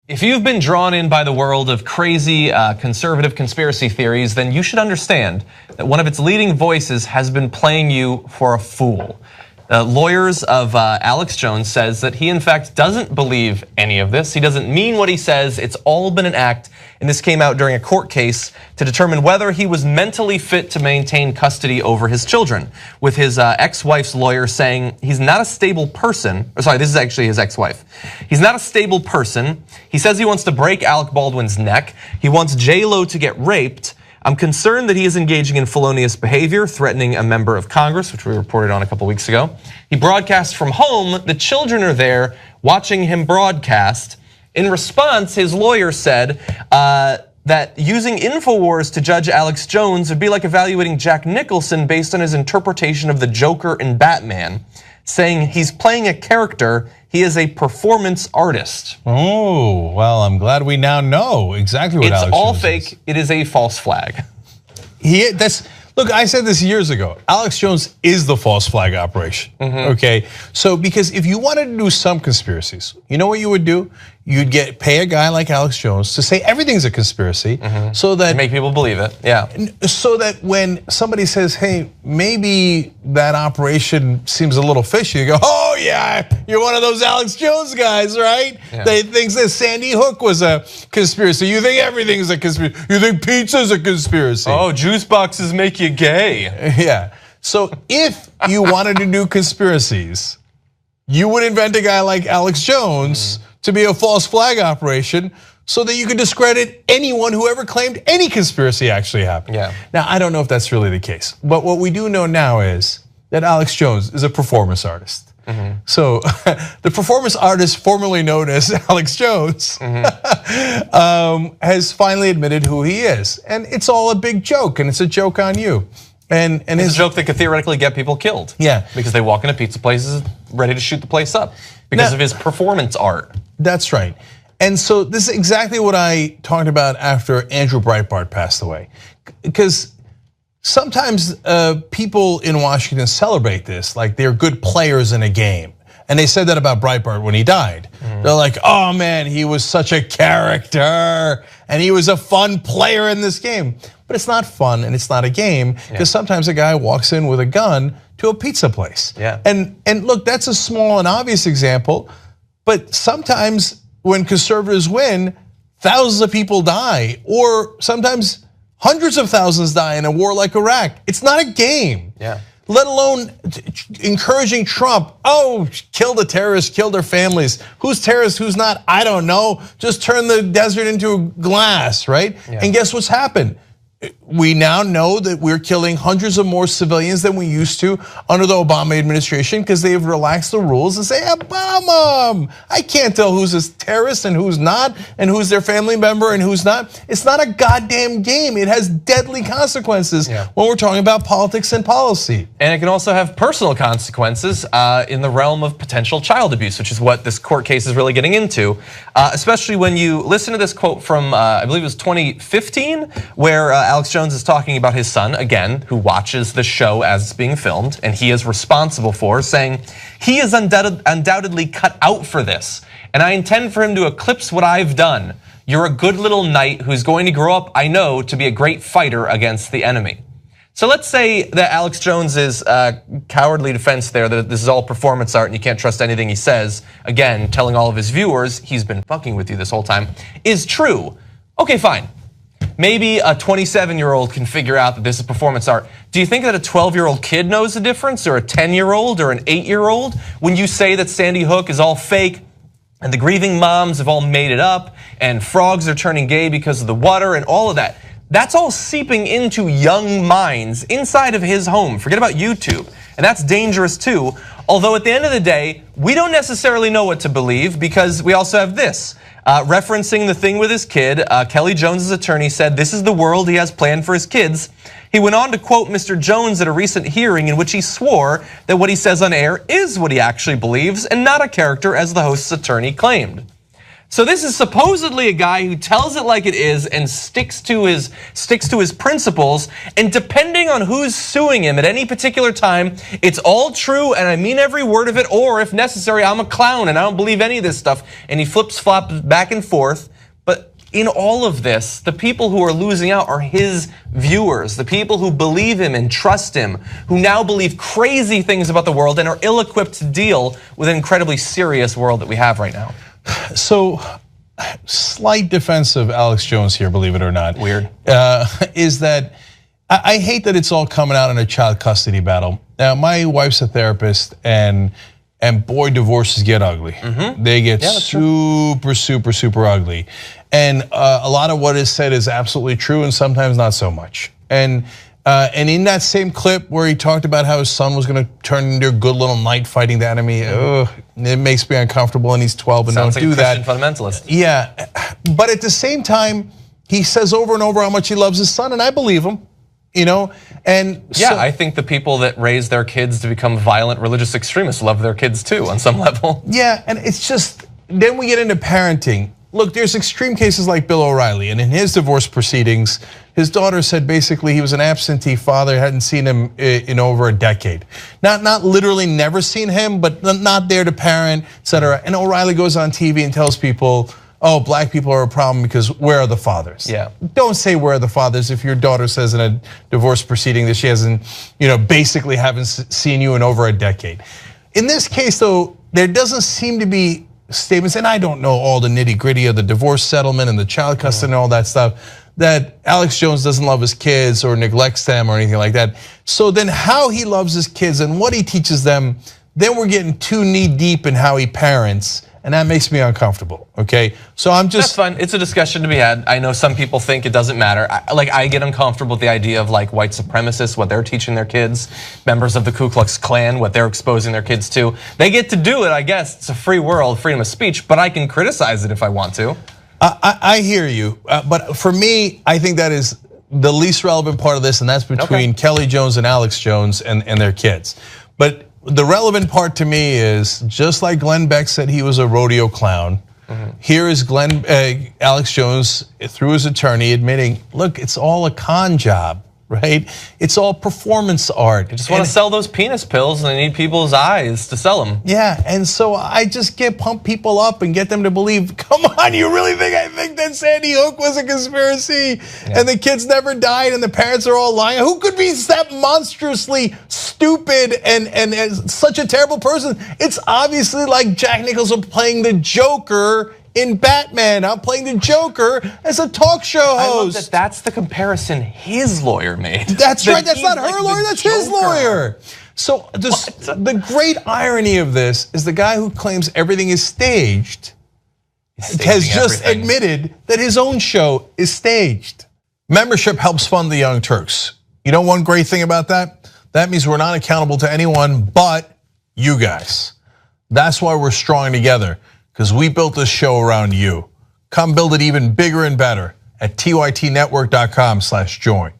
If you've been drawn in by the world of crazy conservative conspiracy theories, then you should understand that one of its leading voices has been playing you for a fool. Lawyers of Alex Jones says that he in fact doesn't believe any of this. He doesn't mean what he says. It's all been an act, and this came out during a court case to determine whether he was mentally fit to maintain custody over his children, with his ex-wife's lawyer saying he's not a stable person. Sorry, this is actually his ex-wife. He's not a stable person. He says he wants to break Alec Baldwin's neck. He wants J-Lo to get raped. I'm concerned that he is engaging in felonious behavior, threatening a member of Congress, which we reported on a couple weeks ago. He broadcasts from home. The children are there watching him broadcast. In response, his lawyer said that using InfoWars to judge Alex Jones would be like evaluating Jack Nicholson based on his interpretation of the Joker in Batman, saying he's playing a character. He is a performance artist. Oh, well, I'm glad we now know exactly what Alex Jones is. It's all fake. It is a false flag. Look, I said this years ago. Alex Jones is the false flag operation, okay? So, because if you wanted to do some conspiracies, you know what you would do? You'd pay a guy like Alex Jones to say everything's a conspiracy, so that make people believe it. Yeah. So that when somebody says, "Hey, maybe that operation seems a little fishy," you go, "Oh yeah, you're one of those Alex Jones guys, right? Yeah. They think that Sandy Hook was a conspiracy. You think everything's a conspiracy. You think pizza's a conspiracy. Oh, juice boxes make you gay." Yeah. So if you wanted to do conspiracies, you would invent a guy like Alex Jones to be a false flag operation so that you could discredit anyone who ever claimed any conspiracy actually happened. Yeah. Now, I don't know if that's really the case, but what we do know now is that Alex Jones is a performance artist. So the performance artist formerly known as Alex Jones has finally admitted who he is. And it's all a big joke, and it's a joke on you. And it's a joke that could theoretically get people killed. Yeah. Because they walk into pizza places ready to shoot the place up because of his performance art. That's right. And so this is exactly what I talked about after Andrew Breitbart passed away. Because sometimes people in Washington celebrate this like they're good players in a game. And they said that about Breitbart when he died. They're like, "Oh man, he was such a character and he was a fun player in this game." But it's not fun and it's not a game, because sometimes a guy walks in with a gun to a pizza place. Yeah. And look, that's a small and obvious example, but sometimes when conservatives win, thousands of people die, or sometimes hundreds of thousands die in a war like Iraq. It's not a game. Yeah. Let alone encouraging Trump. Oh, kill the terrorists, kill their families. Who's terrorist, who's not? I don't know. Just turn the desert into glass, right? Yeah. And guess what's happened? We now know that we're killing hundreds of more civilians than we used to under the Obama administration, because they've relaxed the rules and say, "Bomb them." I can't tell who's a terrorist and who's not, and who's their family member and who's not. It's not a goddamn game. It has deadly consequences when we're talking about politics and policy. And it can also have personal consequences in the realm of potential child abuse, which is what this court case is really getting into. Especially when you listen to this quote from, I believe it was 2015, where Alex Jones is talking about his son, again, who watches the show as it's being filmed, and he is responsible for, saying, "He is undoubtedly cut out for this, and I intend for him to eclipse what I've done. You're a good little knight who's going to grow up, I know, to be a great fighter against the enemy." So let's say that Alex Jones's cowardly defense there, that this is all performance art and you can't trust anything he says, again, telling all of his viewers he's been fucking with you this whole time, is true. Okay, fine. Maybe a 27-year-old can figure out that this is performance art. Do you think that a 12-year-old kid knows the difference, or a 10-year-old or an 8-year-old, when you say that Sandy Hook is all fake and the grieving moms have all made it up and frogs are turning gay because of the water and all of that? That's all seeping into young minds inside of his home. Forget about YouTube. And that's dangerous too. Although at the end of the day, we don't necessarily know what to believe, because we also have this. Referencing the thing with his kid, Kelly Jones's attorney said this is the world he has planned for his kids. He went on to quote Mr. Jones at a recent hearing in which he swore that what he says on air is what he actually believes and not a character, as the host's attorney claimed. So this is supposedly a guy who tells it like it is and sticks to his principles, and depending on who's suing him at any particular time, it's all true and I mean every word of it, or if necessary, I'm a clown and I don't believe any of this stuff, and he flops back and forth. But in all of this, the people who are losing out are his viewers, the people who believe him and trust him, who now believe crazy things about the world and are ill-equipped to deal with an incredibly serious world that we have right now. So, slight defense of Alex Jones here, believe it or not. Weird. Is that I hate that it's all coming out in a child custody battle. Now, my wife's a therapist, and boy, divorces get ugly. They get super ugly. And a lot of what is said is absolutely true, and sometimes not so much. And in that same clip where he talked about how his son was going to turn into a good little knight fighting the enemy, it makes me uncomfortable, and he's 12 and Sounds don't like do a that. Christian fundamentalist. Yeah, but at the same time, he says over and over how much he loves his son, and I believe him. And yeah, so, I think the people that raise their kids to become violent religious extremists love their kids too on some level. Yeah, and it's just, then we get into parenting. Look, there's extreme cases like Bill O'Reilly, and in his divorce proceedings, his daughter said basically he was an absentee father, hadn't seen him in over a decade. Not literally never seen him, but not there to parent, etc. And O'Reilly goes on TV and tells people, oh, black people are a problem because where are the fathers? Yeah. Don't say where are the fathers if your daughter says in a divorce proceeding that she hasn't, basically haven't seen you in over a decade. In this case though, there doesn't seem to be statements, and I don't know all the nitty gritty of the divorce settlement and the child custody and all that stuff, that Alex Jones doesn't love his kids or neglects them or anything like that. So then how he loves his kids and what he teaches them, then we're getting too knee deep in how he parents, and that makes me uncomfortable, okay? So I'm just— That's fine, it's a discussion to be had. I know some people think it doesn't matter. I get uncomfortable with the idea of like white supremacists, what they're teaching their kids, members of the Ku Klux Klan, what they're exposing their kids to. They get to do it, I guess. It's a free world, freedom of speech, but I can criticize it if I want to. I hear you, but for me, I think that is the least relevant part of this, and that's between Kelly Jones and Alex Jones and their kids. But the relevant part to me is, just like Glenn Beck said he was a rodeo clown, here is Alex Jones through his attorney admitting, look, it's all a con job, right? It's all performance art. They just want to sell those penis pills and they need people's eyes to sell them. Yeah, and so I just pump people up and get them to believe, come on, you really think I think that Sandy Hook was a conspiracy and the kids never died and the parents are all lying? Who could be that monstrously stupid and such a terrible person? It's obviously like Jack Nicholson playing the Joker in Batman. I'm playing the Joker as a talk show host. I love that that's the comparison his lawyer made. That's right, that's not her lawyer, that's his lawyer. So the great irony of this is the guy who claims everything is staged has just admitted that his own show is staged. Membership helps fund the Young Turks. You know one great thing about that? That means we're not accountable to anyone but you guys. That's why we're strong together, because we built this show around you. Come build it even bigger and better at tytnetwork.com/join.